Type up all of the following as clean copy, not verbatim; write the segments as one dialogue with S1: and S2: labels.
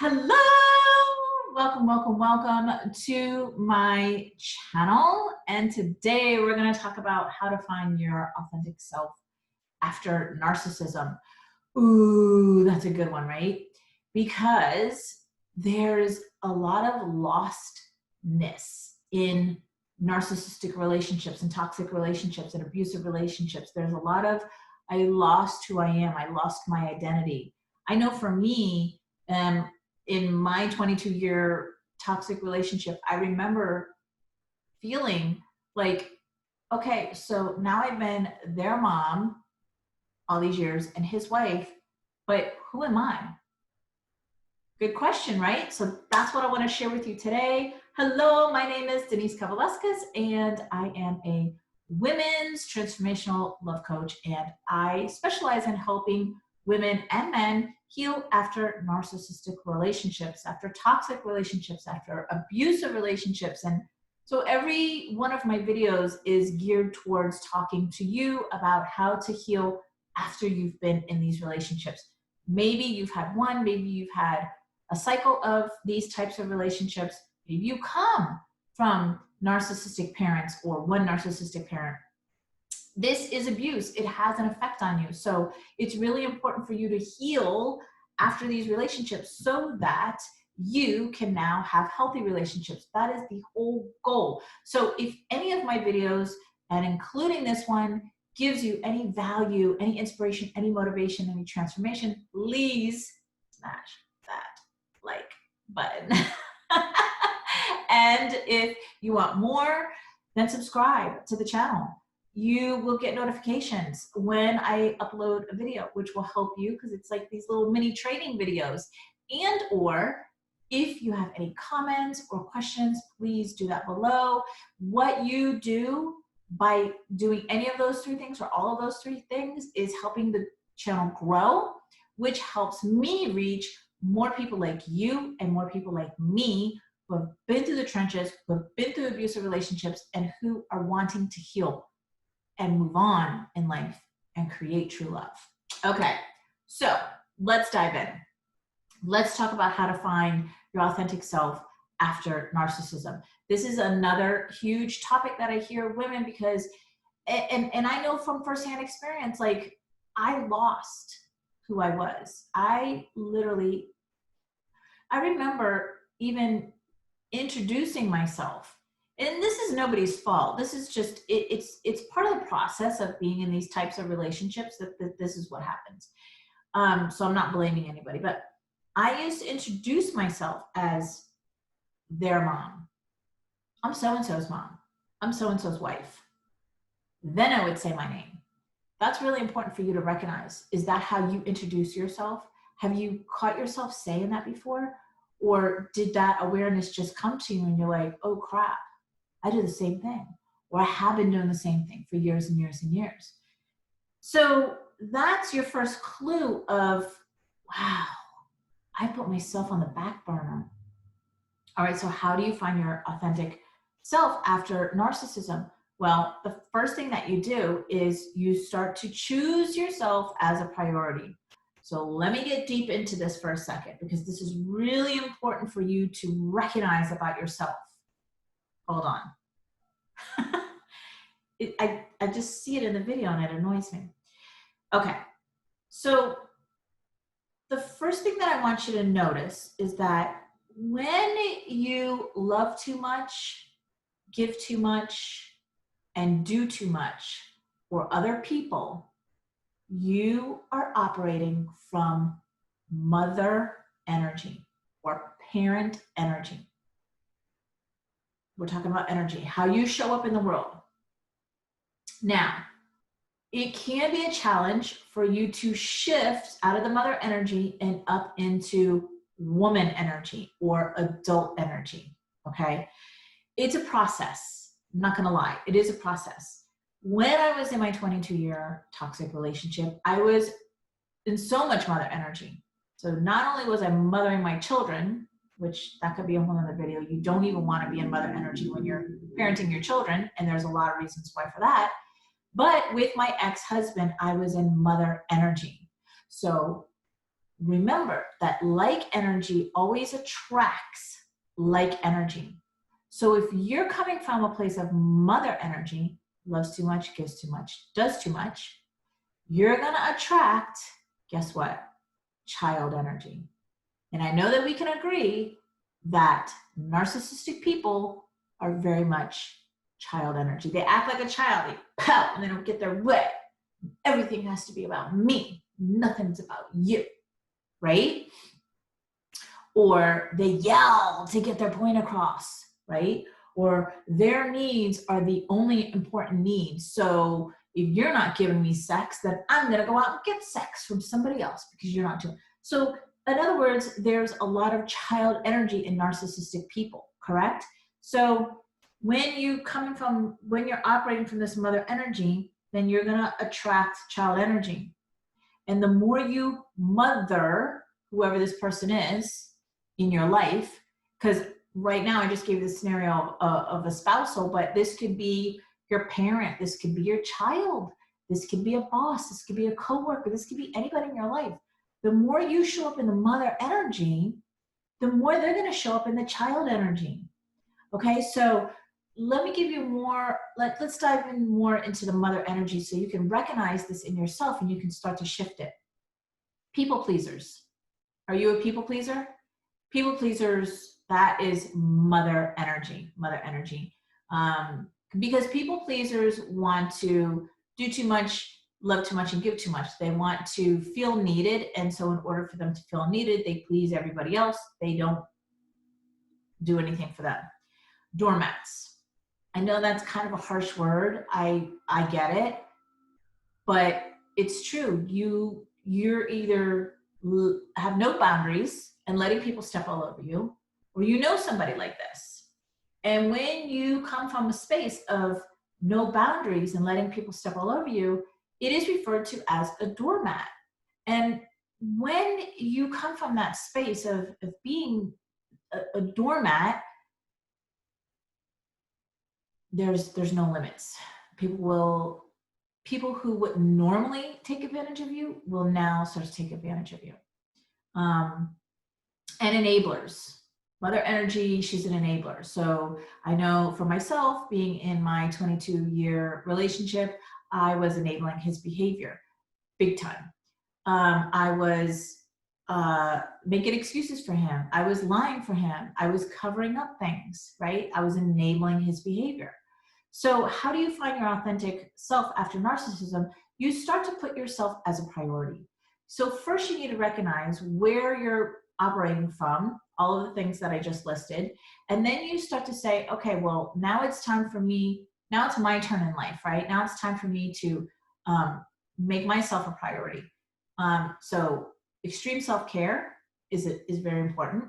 S1: Hello, welcome to my channel. And today we're going to talk about how to find your authentic self after narcissism. Ooh, that's a good one, right? Because there's a lot of lostness in narcissistic relationships and toxic relationships and abusive relationships. There's a lot of, I lost who I am. I lost my identity. I know for me, in my 22-year toxic relationship, I remember feeling like, okay, so now I've been their mom all these years and his wife, but who am I? Good question, right? So that's what I want to share with you today. Hello, my name is Denise Kavalauskas, and I am a women's transformational love coach, and I specialize in helping women and men heal after narcissistic relationships, after toxic relationships, after abusive relationships. And so every one of my videos is geared towards talking to you about how to heal after you've been in these relationships. Maybe you've had one, maybe you've had a cycle of these types of relationships. Maybe you come from narcissistic parents or one narcissistic parent. This is abuse. It has an effect on you. So it's really important for you to heal after these relationships so that you can now have healthy relationships. That is the whole goal. So if any of my videos, and including this one, gives you any value, any inspiration, any motivation, any transformation, please smash that like button. And if you want more, then subscribe to the channel. You will get notifications when I upload a video, which will help you because it's like these little mini training videos. And or if you have any comments or questions, please do that below. What you do by doing any of those three things or all of those three things is helping the channel grow, which helps me reach more people like you and more people like me who have been through the trenches, who have been through abusive relationships, and who are wanting to heal and move on in life and create true love. Okay, so let's dive in. Let's talk about how to find your authentic self after narcissism. This is another huge topic that I hear women because, and I know from firsthand experience, like I lost who I was. I remember even introducing myself. And this is nobody's fault. This is just, it's part of the process of being in these types of relationships that this is what happens. So I'm not blaming anybody, but I used to introduce myself as their mom. I'm so-and-so's mom. I'm so-and-so's wife. Then I would say my name. That's really important for you to recognize. Is that how you introduce yourself? Have you caught yourself saying that before? Or did that awareness just come to you and you're like, oh crap, I do the same thing. Or I have been doing the same thing for years and years and years. So that's your first clue of, wow, I put myself on the back burner. All right, so how do you find your authentic self after narcissism? Well, the first thing that you do is you start to choose yourself as a priority. So let me get deep into this for a second because this is really important for you to recognize about yourself. Hold on. I just see it in the video and it annoys me. Okay, so the first thing that I want you to notice is that when you love too much, give too much, and do too much for other people, you are operating from mother energy or parent energy. We're talking about energy, how you show up in the world. Now, it can be a challenge for you to shift out of the mother energy and up into woman energy or adult energy, okay? It's a process, I'm not gonna lie, it is a process. When I was in my 22-year toxic relationship, I was in so much mother energy. So not only was I mothering my children, which that could be a whole other video, you don't even wanna be in mother energy when you're parenting your children, and there's a lot of reasons why for that. But with my ex-husband, I was in mother energy. So remember that like energy always attracts like energy. So if you're coming from a place of mother energy, loves too much, gives too much, does too much, you're going to attract, guess what? Child energy. And I know that we can agree that narcissistic people are very much child energy. They act like a child, they pout and they don't get their way. Everything has to be about me. Nothing's about you, right? Or they yell to get their point across, right? Or their needs are the only important needs. So if you're not giving me sex, then I'm gonna go out and get sex from somebody else because you're not doing. So in other words, there's a lot of child energy in narcissistic people, correct? So when you're operating from this mother energy, then you're gonna attract child energy. And the more you mother whoever this person is in your life, because right now I just gave the scenario of a spousal, but this could be your parent, this could be your child, this could be a boss, this could be a coworker, this could be anybody in your life. The more you show up in the mother energy, the more they're going to show up in the child energy. Okay, so let me give you more, let's dive in more into the mother energy so you can recognize this in yourself and you can start to shift it. People pleasers. Are you a people pleaser? People pleasers, that is mother energy, because people pleasers want to do too much, love too much, and give too much. They want to feel needed, and so in order for them to feel needed, they please everybody else. They don't do anything for them. Doormats. I know that's kind of a harsh word. I get it, but it's true. You're either have no boundaries and letting people step all over you, or you know somebody like this. And when you come from a space of no boundaries and letting people step all over you, it is referred to as a doormat. And when you come from that space of being a doormat, there's no limits. People who would normally take advantage of you will now start to take advantage of you. And enablers. Mother energy, she's an enabler. So I know for myself, being in my 22-year relationship, I was enabling his behavior big time. I was making excuses for him. I was lying for him. I was covering up things, right? I was enabling his behavior. So how do you find your authentic self after narcissism? You start to put yourself as a priority. So first you need to recognize where you're operating from, all of the things that I just listed. And then you start to say, okay, well, now it's time for me, now it's my turn in life, right? Now it's time for me to make myself a priority. So extreme self-care is very important.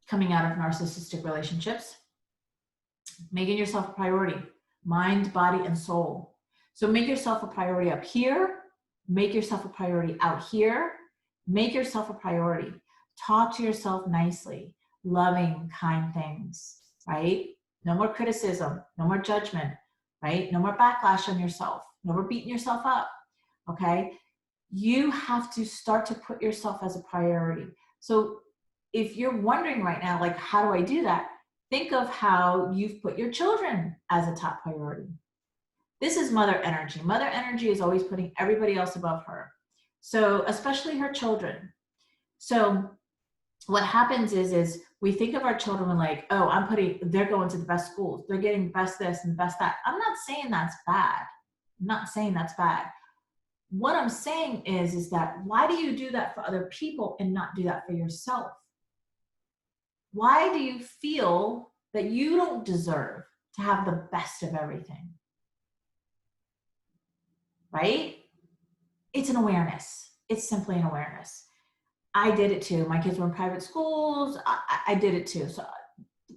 S1: Coming out of narcissistic relationships, making yourself a priority, mind, body, and soul. So make yourself a priority up here, make yourself a priority out here, make yourself a priority. Talk to yourself nicely, loving, kind things, right? No more criticism, no more judgment, right? No more backlash on yourself, no more beating yourself up, okay? You have to start to put yourself as a priority. So if you're wondering right now, like, how do I do that? Think of how you've put your children as a top priority. This is mother energy. Mother energy is always putting everybody else above her. So especially her children. So what happens is we think of our children like, oh, they're going to the best schools. They're getting the best this and the best that. I'm not saying that's bad. I'm not saying that's bad. What I'm saying is that why do you do that for other people and not do that for yourself? Why do you feel that you don't deserve to have the best of everything? Right? It's an awareness. It's simply an awareness. I did it too. My kids were in private schools. I did it too. So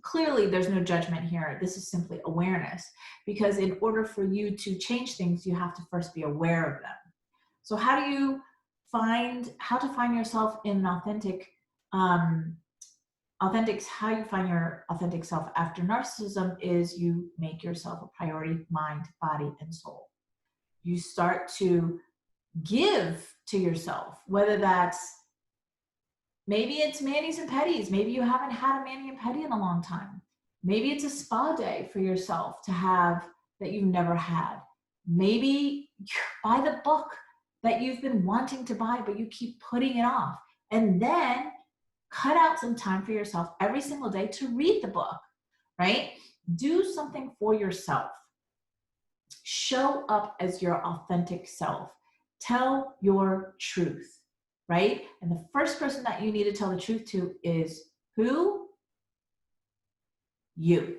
S1: clearly there's no judgment here. This is simply awareness, because in order for you to change things, you have to first be aware of them. So how to find yourself in an how you find your authentic self after narcissism is you make yourself a priority, mind, body, and soul. You start to give to yourself, whether that's Maybe it's manis and pedis. Maybe you haven't had a mani and pedi in a long time. Maybe it's a spa day for yourself to have that you've never had. Maybe buy the book that you've been wanting to buy, but you keep putting it off. And then cut out some time for yourself every single day to read the book, right? Do something for yourself. Show up as your authentic self. Tell your truth, right? And the first person that you need to tell the truth to is who? You.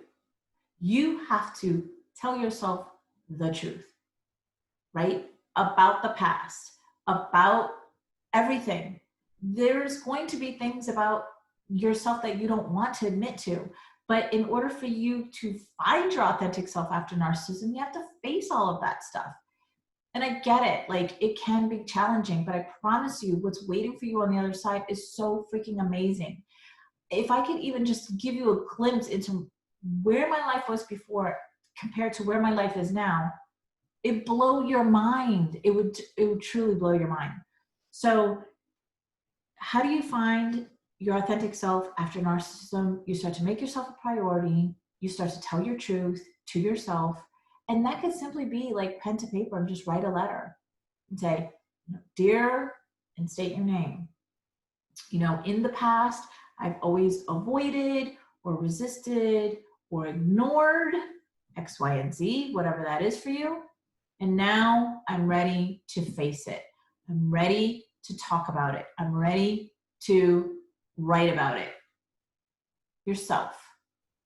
S1: You have to tell yourself the truth, right? About the past, about everything. There's going to be things about yourself that you don't want to admit to. But in order for you to find your authentic self after narcissism, you have to face all of that stuff. And I get it, like it can be challenging, but I promise you what's waiting for you on the other side is so freaking amazing. If I could even just give you a glimpse into where my life was before compared to where my life is now, it'd blow your mind. It would truly blow your mind. So how do you find your authentic self after narcissism? You start to make yourself a priority. You start to tell your truth to yourself. And that could simply be like pen to paper and just write a letter and say, dear, and state your name. In the past, I've always avoided or resisted or ignored X, Y, and Z, whatever that is for you. And now I'm ready to face it. I'm ready to talk about it. I'm ready to write about it. Yourself.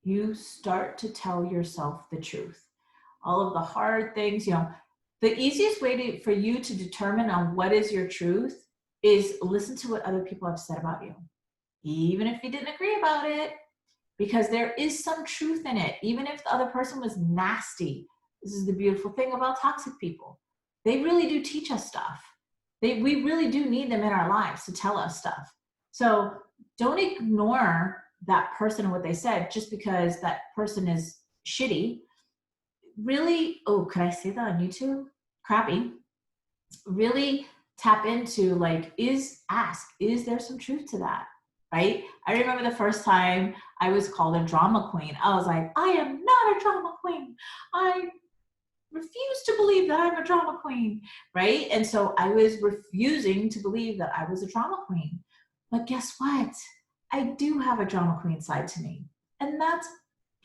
S1: You start to tell yourself the truth. All of the hard things, the easiest way for you to determine on what is your truth is listen to what other people have said about you. Even if you didn't agree about it, because there is some truth in it. Even if the other person was nasty. This is the beautiful thing about toxic people. They really do teach us stuff. We really do need them in our lives to tell us stuff. So don't ignore that person and what they said just because that person is shitty. Really, could I say that on YouTube? Crappy. Really tap into is there some truth to that? Right? I remember the first time I was called a drama queen. I was like, I am not a drama queen. I refuse to believe that I'm a drama queen, right? And so I was refusing to believe that I was a drama queen. But guess what? I do have a drama queen side to me. And that's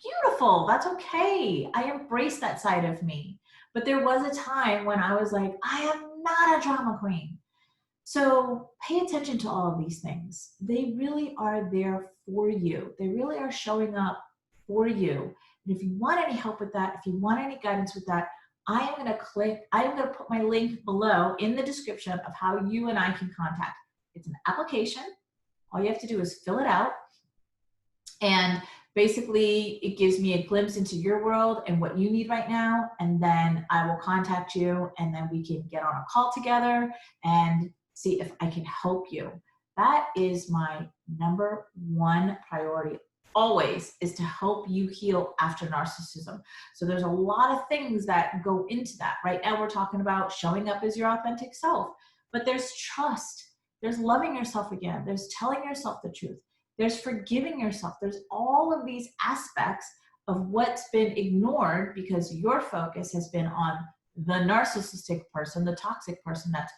S1: beautiful. That's okay. I embrace that side of me. But there was a time when I was like, I am not a drama queen. So pay attention to all of these things. They really are there for you. They really are showing up for you. And if you want any help with that, if you want any guidance with that, I'm going to put my link below in the description of how you and I can contact. It's an application. All you have to do is fill it out. And basically, it gives me a glimpse into your world and what you need right now. And then I will contact you and then we can get on a call together and see if I can help you. That is my number one priority always, is to help you heal after narcissism. So there's a lot of things that go into that. Right now we're talking about showing up as your authentic self, but there's trust, there's loving yourself again, there's telling yourself the truth, there's forgiving yourself. There's all of these aspects of what's been ignored because your focus has been on the narcissistic person, the toxic person that's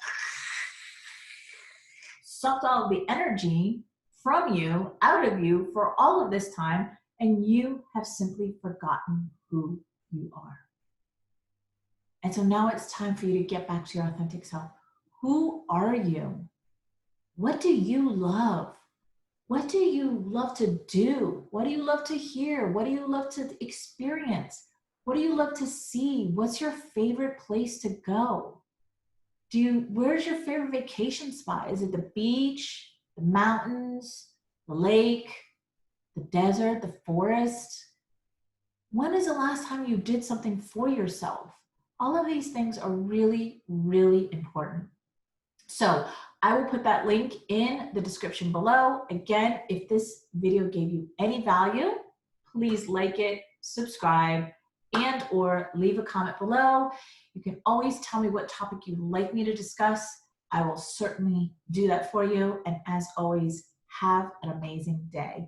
S1: sucked all of the energy from you, out of you for all of this time, and you have simply forgotten who you are. And so now it's time for you to get back to your authentic self. Who are you? What do you love? What do you love to do? What do you love to hear? What do you love to experience? What do you love to see? What's your favorite place to go? Where's your favorite vacation spot? Is it the beach, the mountains, the lake, the desert, the forest? When is the last time you did something for yourself? All of these things are really, really important. So I will put that link in the description below. Again, if this video gave you any value, please like it, subscribe, and or leave a comment below. You can always tell me what topic you'd like me to discuss. I will certainly do that for you. And as always, Have an amazing day.